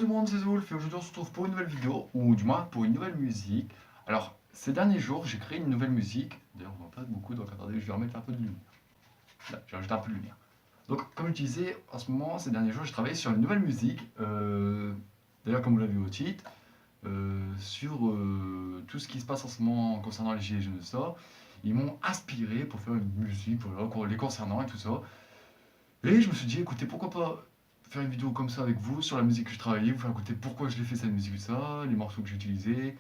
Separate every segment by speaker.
Speaker 1: tout le monde, c'est Zoulf et aujourd'hui on se retrouve pour une nouvelle vidéo, ou du moins pour une nouvelle musique. Alors, ces derniers jours, j'ai créé une nouvelle musique. D'ailleurs, on voit pas beaucoup, donc attendez, je vais remettre un peu de lumière. Là, j'ai rajouté un peu de lumière. Donc, comme je disais, en ce moment, ces derniers jours, j'ai travaillé sur une nouvelle musique. D'ailleurs, comme vous l'avez vu au titre, sur tout ce qui se passe en ce moment concernant les gilets jaunes et ça. Ils m'ont inspiré pour faire une musique, voilà, les concernant et tout ça. Et je me suis dit, écoutez, pourquoi pas faire une vidéo comme ça avec vous sur la musique que je travaillais, vous faire écouter pourquoi je l'ai fait cette musique, ça, les morceaux que j'ai utilisés.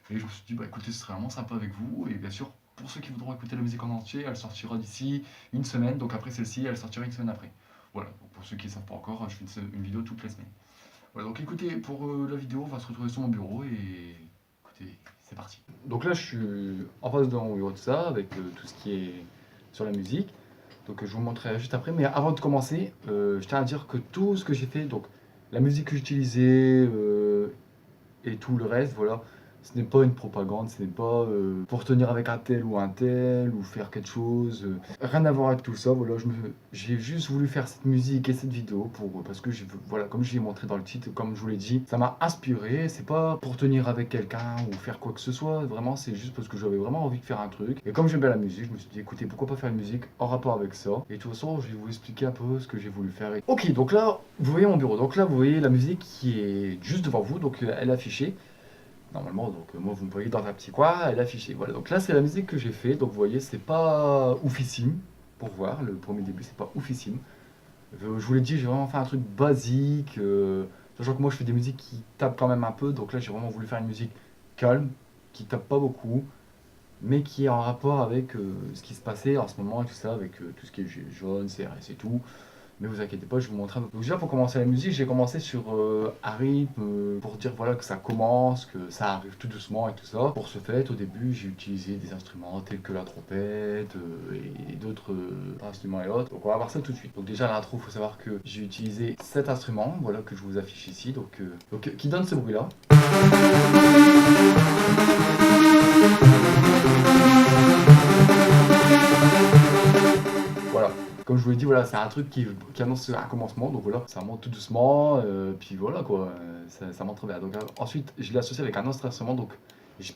Speaker 1: Et je me suis dit, bah écoutez, ce serait vraiment sympa avec vous. Et bien sûr, pour ceux qui voudront écouter la musique en entier, elle sortira d'ici une semaine. Donc après celle-ci, elle sortira une semaine après. Voilà, donc pour ceux qui ne savent pas encore, je fais une vidéo toutes les semaines. Voilà, donc écoutez, pour la vidéo, on va se retrouver sur mon bureau et écoutez, c'est parti. Donc là, je suis en face de mon bureau de ça, avec tout ce qui est sur la musique. Donc je vous montrerai juste après. Mais avant de commencer, je tiens à dire que tout ce que j'ai fait, donc la musique que j'utilisais et tout le reste, voilà, ce n'est pas une propagande, ce n'est pas pour tenir avec un tel ou faire quelque chose. Rien à voir avec tout ça. Voilà, j'ai juste voulu faire cette musique et cette vidéo parce que voilà, comme je l'ai montré dans le titre, comme je vous l'ai dit, ça m'a inspiré. C'est pas pour tenir avec quelqu'un ou faire quoi que ce soit. Vraiment, c'est juste parce que j'avais vraiment envie de faire un truc. Et comme j'aime bien la musique, je me suis dit, écoutez, pourquoi pas faire une musique en rapport avec ça. Et de toute façon, je vais vous expliquer un peu ce que j'ai voulu faire. Ok, donc là, vous voyez mon bureau. Donc là, vous voyez la musique qui est juste devant vous. Donc elle est affichée. Normalement, donc moi vous me voyez dans un petit coin, elle est affichée. Voilà, donc là c'est la musique que j'ai fait. Donc vous voyez, c'est pas oufissime pour voir. Le premier début, c'est pas oufissime. Je vous l'ai dit, j'ai vraiment fait un truc basique. Sachant que moi je fais des musiques qui tapent quand même un peu. Donc là j'ai vraiment voulu faire une musique calme, qui tape pas beaucoup, mais qui est en rapport avec ce qui se passait en ce moment et tout ça, avec tout ce qui est jaune, CRS et tout. Mais vous inquiétez pas, je vais vous montrer un peu. Donc déjà pour commencer la musique, j'ai commencé sur un rythme pour dire voilà que ça commence, que ça arrive tout doucement et tout ça. Pour ce fait, au début, j'ai utilisé des instruments tels que la trompette et d'autres instruments et autres. Donc on va voir ça tout de suite. Donc déjà à l'intro, il faut savoir que j'ai utilisé cet instrument, voilà que je vous affiche ici, donc qui donne ce bruit là. Voilà. Comme je vous l'ai dit, voilà, c'est un truc qui annonce un commencement, donc voilà, ça monte tout doucement, puis voilà quoi, ça monte très bien. Donc ensuite, je l'ai associé avec un autre instrument, donc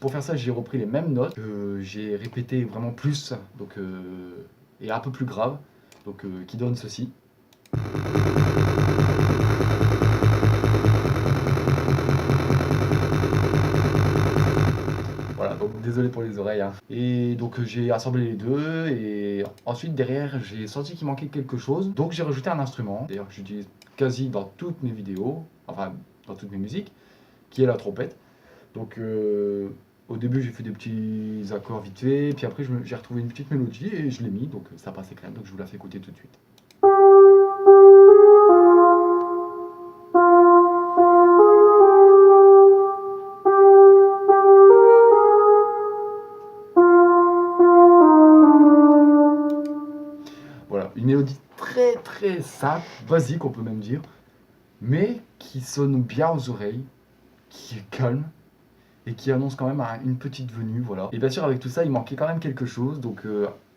Speaker 1: pour faire ça, j'ai repris les mêmes notes, j'ai répété vraiment plus, donc et un peu plus grave, donc qui donne ceci. Voilà, donc désolé pour les oreilles, hein. Et donc j'ai assemblé les deux et ensuite derrière j'ai senti qu'il manquait quelque chose. Donc j'ai rajouté un instrument, d'ailleurs que j'utilise quasi dans toutes mes vidéos, enfin dans toutes mes musiques, qui est la trompette. Donc au début j'ai fait des petits accords vite fait, puis après j'ai retrouvé une petite mélodie et je l'ai mis, donc ça passait quand même, donc je vous la fais écouter tout de suite. Voilà, une mélodie très très simple, basique on peut même dire, mais qui sonne bien aux oreilles, qui est calme et qui annonce quand même une petite venue, voilà. Et bien sûr avec tout ça il manquait quand même quelque chose, donc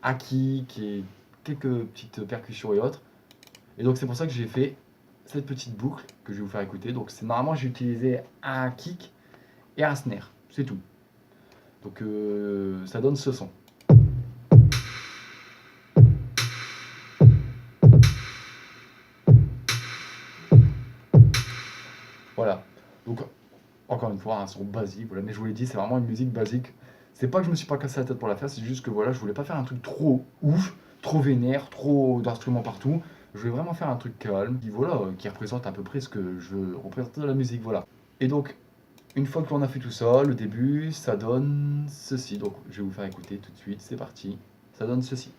Speaker 1: un kick et quelques petites percussions et autres. Et donc c'est pour ça que j'ai fait cette petite boucle que je vais vous faire écouter. Donc c'est normalement j'ai utilisé un kick et un snare, c'est tout. Donc ça donne ce son. Voilà. Donc encore une fois un son basique, voilà. Mais je vous l'ai dit, c'est vraiment une musique basique. C'est pas que je me suis pas cassé la tête pour la faire, c'est juste que voilà, je voulais pas faire un truc trop ouf, trop vénère, trop d'instruments partout. Je voulais vraiment faire un truc calme, qui voilà, qui représente à peu près ce que je veux représenter dans la musique, voilà. Et donc une fois que l'on a fait tout ça, le début, ça donne ceci. Donc je vais vous faire écouter tout de suite, c'est parti. Ça donne ceci.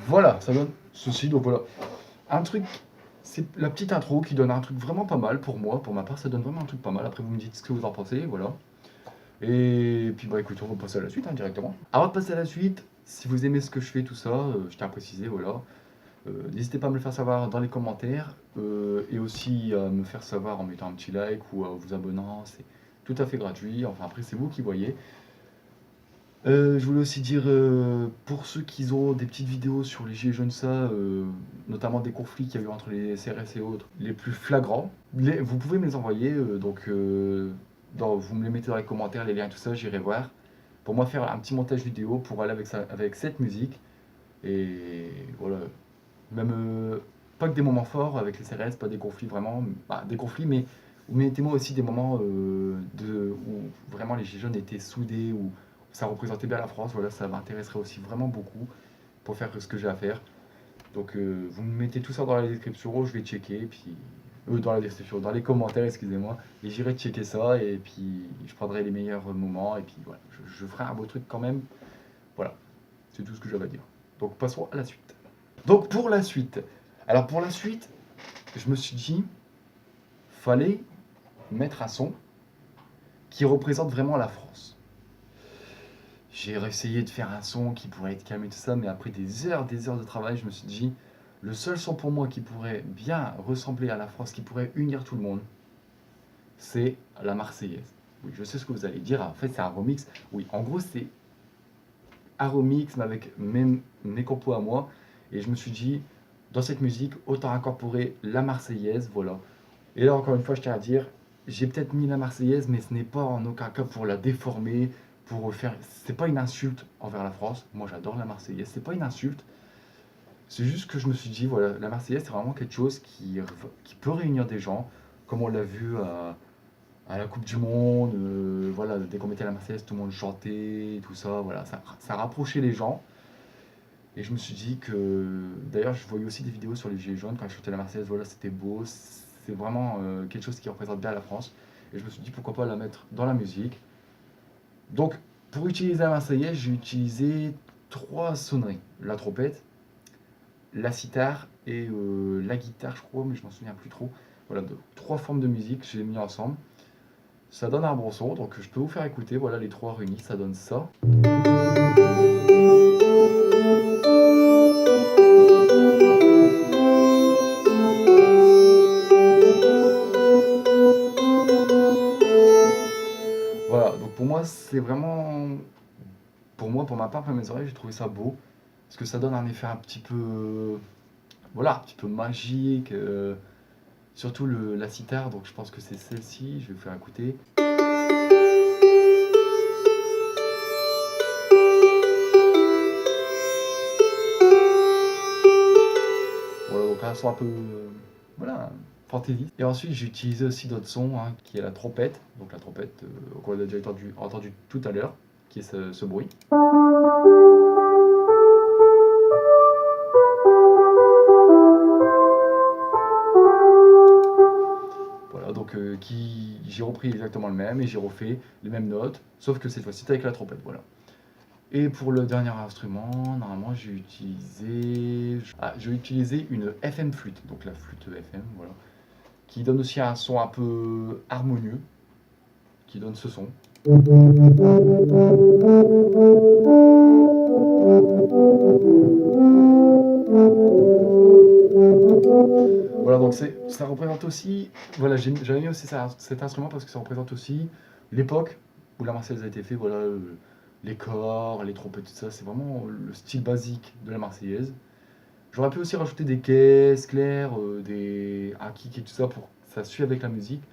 Speaker 1: Voilà, ça donne ceci. Donc voilà, un truc, c'est la petite intro qui donne un truc vraiment pas mal pour moi, pour ma part, ça donne vraiment un truc pas mal. Après vous me dites ce que vous en pensez, voilà. Et puis bah écoutez, on va passer à la suite hein, directement. Avant de passer à la suite, si vous aimez ce que je fais, tout ça, je tiens à préciser, voilà. N'hésitez pas à me le faire savoir dans les commentaires et aussi à me faire savoir en mettant un petit like ou en vous abonnant, c'est tout à fait gratuit, enfin après c'est vous qui voyez. Je voulais aussi dire, pour ceux qui ont des petites vidéos sur les gilets jaunes, ça, notamment des conflits qu'il y a eu entre les CRS et autres, les plus flagrants, vous pouvez me les envoyer, vous me les mettez dans les commentaires, les liens, tout ça, j'irai voir. Pour moi, faire un petit montage vidéo pour aller avec, ça, avec cette musique. Et voilà, même pas que des moments forts avec les CRS, pas des conflits vraiment, bah, des conflits, mais mettez-moi aussi des moments où vraiment les gilets jaunes étaient soudés, où ça représentait bien la France. Voilà, ça m'intéresserait aussi vraiment beaucoup pour faire ce que j'ai à faire. Donc vous me mettez tout ça dans la description, je vais checker, puis dans la description, dans les commentaires, excusez-moi, et j'irai checker ça, et puis je prendrai les meilleurs moments, et puis voilà, je ferai un beau truc quand même. Voilà, c'est tout ce que j'avais à dire. Donc passons à la suite. Donc pour la suite, alors pour la suite, je me suis dit, fallait mettre un son qui représente vraiment la France. J'ai essayé de faire un son qui pourrait être calme et tout ça, mais après des heures de travail, je me suis dit, le seul son pour moi qui pourrait bien ressembler à la France, qui pourrait unir tout le monde, c'est la Marseillaise. Oui, je sais ce que vous allez dire, en fait c'est un remix. Oui, en gros c'est un remix, mais avec même mes compos à moi. Et je me suis dit, dans cette musique, autant incorporer la Marseillaise, voilà. Et là, encore une fois, je tiens à dire, j'ai peut-être mis la Marseillaise, mais ce n'est pas en aucun cas pour la déformer, pour faire. C'est pas une insulte envers la France. Moi, j'adore la Marseillaise. C'est pas une insulte. C'est juste que je me suis dit, voilà, la Marseillaise, c'est vraiment quelque chose qui peut réunir des gens, comme on l'a vu à la Coupe du Monde. Voilà, dès qu'on mettait la Marseillaise, tout le monde chantait, tout ça. Voilà, ça rapprochait les gens. Et je me suis dit que, d'ailleurs, je voyais aussi des vidéos sur les Gilets jaunes quand je chantais la Marseillaise, voilà, c'était beau, c'est vraiment quelque chose qui représente bien la France. Et je me suis dit pourquoi pas la mettre dans la musique. Donc, pour utiliser la Marseillaise, j'ai utilisé 3 sonneries. La trompette, la cithare et la guitare, je crois, mais je m'en souviens plus trop. Voilà, 3 formes de musique, j'ai mis ensemble. Ça donne un bon son, donc je peux vous faire écouter, voilà, les 3 réunis, ça donne ça. Voilà, donc pour moi, c'est vraiment. Pour moi, pour ma part, pour mes oreilles, j'ai trouvé ça beau. Parce que ça donne un effet un petit peu. Voilà, un petit peu magique. Surtout la cithare, donc je pense que c'est celle-ci. Je vais vous faire écouter. Voilà, donc un son un peu. Voilà, fantaisiste. Et ensuite, j'ai utilisé aussi d'autres sons, hein, qui est la trompette. Donc la trompette qu'on a déjà entendu tout à l'heure, qui est ce bruit. Voilà, donc j'ai repris exactement le même et j'ai refait les mêmes notes, sauf que cette fois-ci avec la trompette, voilà. Et pour le dernier instrument, normalement j'ai utilisé une FM flûte, donc la flûte FM, voilà, qui donne aussi un son un peu harmonieux, qui donne ce son. Voilà, donc ça représente aussi, voilà, j'avais mis aussi cet instrument parce que ça représente aussi l'époque où la Marseillaise a été faite, voilà, les corps, les trompettes, tout ça, c'est vraiment le style basique de la Marseillaise. J'aurais pu aussi rajouter des caisses claires, un kick et tout ça pour que ça suive avec la musique,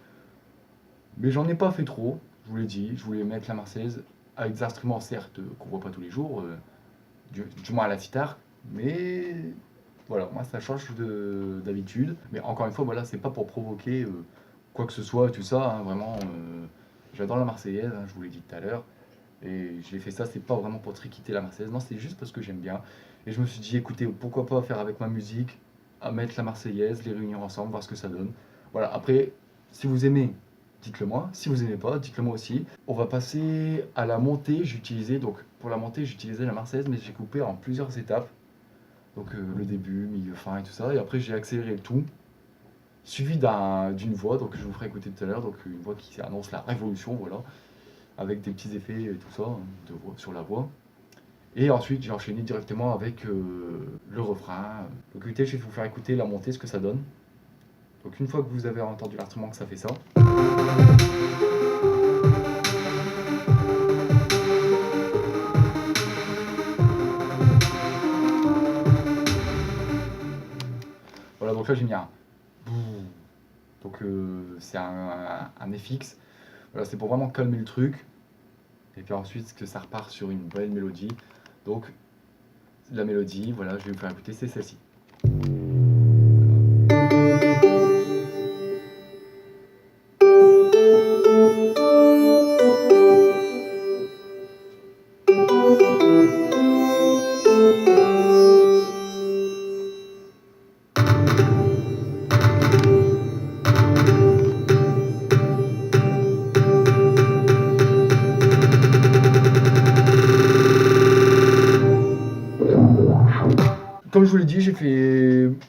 Speaker 1: mais j'en ai pas fait trop, je vous l'ai dit, je voulais mettre la Marseillaise avec des instruments certes qu'on voit pas tous les jours, du moins à la cithare, mais voilà, moi ça change d'habitude. Mais encore une fois, voilà, c'est pas pour provoquer quoi que ce soit, tout ça, hein, vraiment. J'adore la Marseillaise, hein, je vous l'ai dit tout à l'heure. Et j'ai fait ça, c'est pas vraiment pour triquiter la Marseillaise, non, c'est juste parce que j'aime bien. Et je me suis dit, écoutez, pourquoi pas faire avec ma musique, à mettre la Marseillaise, les réunir ensemble, voir ce que ça donne. Voilà, après, si vous aimez, dites-le moi. Si vous aimez pas, dites-le moi aussi. On va passer à la montée. Donc pour la montée, j'utilisais la Marseillaise, mais j'ai coupé en plusieurs étapes. Donc le début, milieu, fin et tout ça. Et après, j'ai accéléré le tout, suivi d'une voix, donc je vous ferai écouter tout à l'heure, donc une voix qui annonce la révolution, voilà, avec des petits effets et tout ça, hein, sur la voix. Et ensuite, j'ai enchaîné directement avec le refrain. Donc écoutez, je vais vous faire écouter la montée, ce que ça donne. Donc une fois que vous avez entendu l'instrument que ça fait ça. Voilà, donc là j'ai mis un bouh. Donc c'est un FX. Voilà, c'est pour vraiment calmer le truc. Et puis ensuite que ça repart sur une belle mélodie. Donc la mélodie, voilà, je vais vous faire écouter, c'est celle-ci. Comme je vous l'ai dit,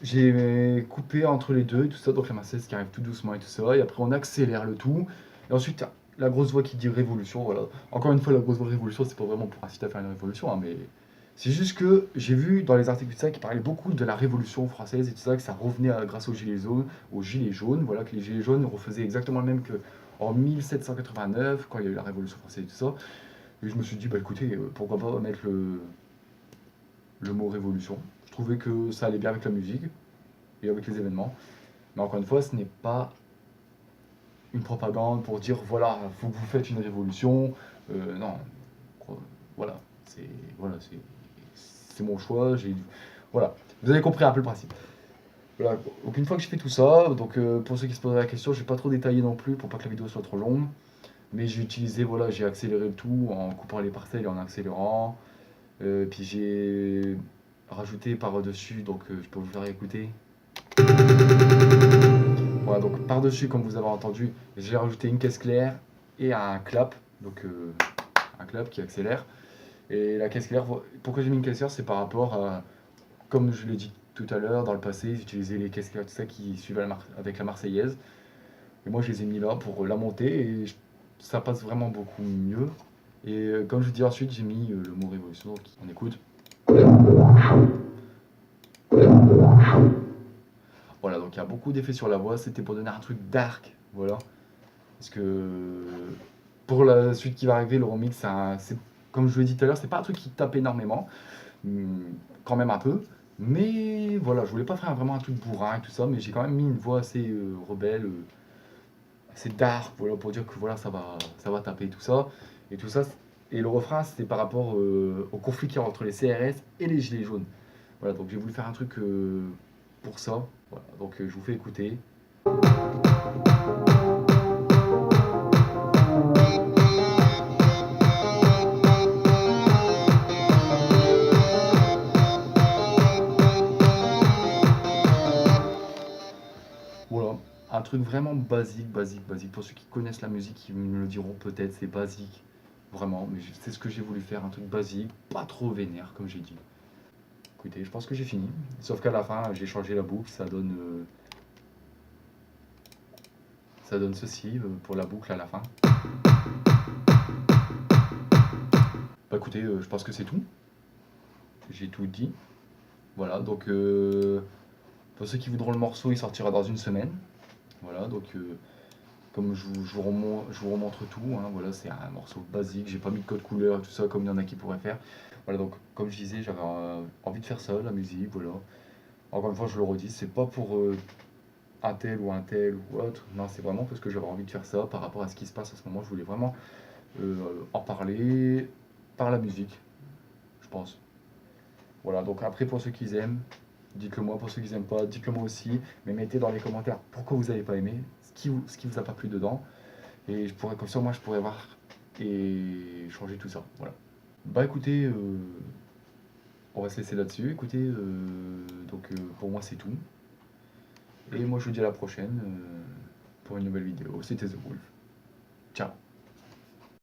Speaker 1: j'ai coupé entre les deux et tout ça, donc la Marseillaise qui arrive tout doucement et tout ça, et après on accélère le tout, et ensuite la grosse voix qui dit révolution, voilà. Encore une fois, la grosse voix révolution, c'est pas vraiment pour inciter à faire une révolution, hein, mais c'est juste que j'ai vu dans les articles de ça qui parlaient beaucoup de la révolution française et tout ça, que ça revenait grâce aux gilets jaunes, voilà, que les gilets jaunes refaisaient exactement le même que en 1789, quand il y a eu la révolution française et tout ça, et je me suis dit, bah écoutez, pourquoi pas mettre le mot révolution. Je trouvais que ça allait bien avec la musique et avec les événements. Mais encore une fois, ce n'est pas une propagande pour dire voilà, faut que vous faites une révolution. Non, voilà, c'est voilà, c'est mon choix. Voilà, vous avez compris un peu le principe. Voilà. Donc une fois que j'ai fait tout ça, donc pour ceux qui se posaient la question, je vais pas trop détailler non plus pour pas que la vidéo soit trop longue. Mais j'ai utilisé, voilà, j'ai accéléré le tout en coupant les parcelles et en accélérant. Puis j'ai rajouté par-dessus, donc je peux vous faire écouter. Voilà, donc par-dessus, comme vous avez entendu, j'ai rajouté une caisse claire et un clap, donc un clap qui accélère. Et la caisse claire, pourquoi j'ai mis une caisse claire, c'est par rapport à, comme je l'ai dit tout à l'heure, dans le passé, j'utilisais les caisses claires, tout ça qui suivaient avec la Marseillaise. Et moi, je les ai mis là pour la monter et ça passe vraiment beaucoup mieux. Et comme je dis ensuite, j'ai mis le mot révolution, donc on écoute. Voilà, donc il y a beaucoup d'effets sur la voix, c'était pour donner un truc dark, voilà. Parce que pour la suite qui va arriver, le remix, comme je l'ai dit tout à l'heure, c'est pas un truc qui tape énormément, quand même un peu. Mais voilà, je voulais pas faire vraiment un truc bourrin et tout ça, mais j'ai quand même mis une voix assez rebelle, assez dark, voilà, pour dire que voilà, ça va taper tout ça. Et tout ça, et le refrain, c'était par rapport au conflit qu'il y a entre les CRS et les Gilets jaunes. Voilà, donc j'ai voulu faire un truc pour ça. Voilà, donc je vous fais écouter. Voilà, un truc vraiment basique, basique, basique. Pour ceux qui connaissent la musique, ils me le diront peut-être, c'est basique. Vraiment, mais c'est ce que j'ai voulu faire, un truc basique, pas trop vénère, comme j'ai dit. Écoutez, je pense que j'ai fini. Sauf qu'à la fin, j'ai changé la boucle, ça donne ceci pour la boucle à la fin. Bah écoutez, je pense que c'est tout. J'ai tout dit. Voilà, donc pour ceux qui voudront le morceau, il sortira dans une semaine. Voilà, donc comme je vous remontre tout, hein, voilà, c'est un morceau basique, j'ai pas mis de code couleur et tout ça comme il y en a qui pourraient faire. Voilà, donc comme je disais, j'avais envie de faire ça, la musique, voilà. Encore une fois, je le redis, c'est pas pour un tel ou autre, non, c'est vraiment parce que j'avais envie de faire ça par rapport à ce qui se passe à ce moment. Je voulais vraiment en parler par la musique, je pense. Voilà, donc après pour ceux qui aiment, dites-le moi, pour ceux qui n'aiment pas, dites-le moi aussi, mais mettez dans les commentaires pourquoi vous n'avez pas aimé, ce qui vous a pas plu dedans, et comme ça moi je pourrais voir et changer tout ça, voilà. Bah écoutez, on va se laisser là-dessus, écoutez, donc pour moi c'est tout, et moi je vous dis à la prochaine pour une nouvelle vidéo, c'était The Wolf, ciao.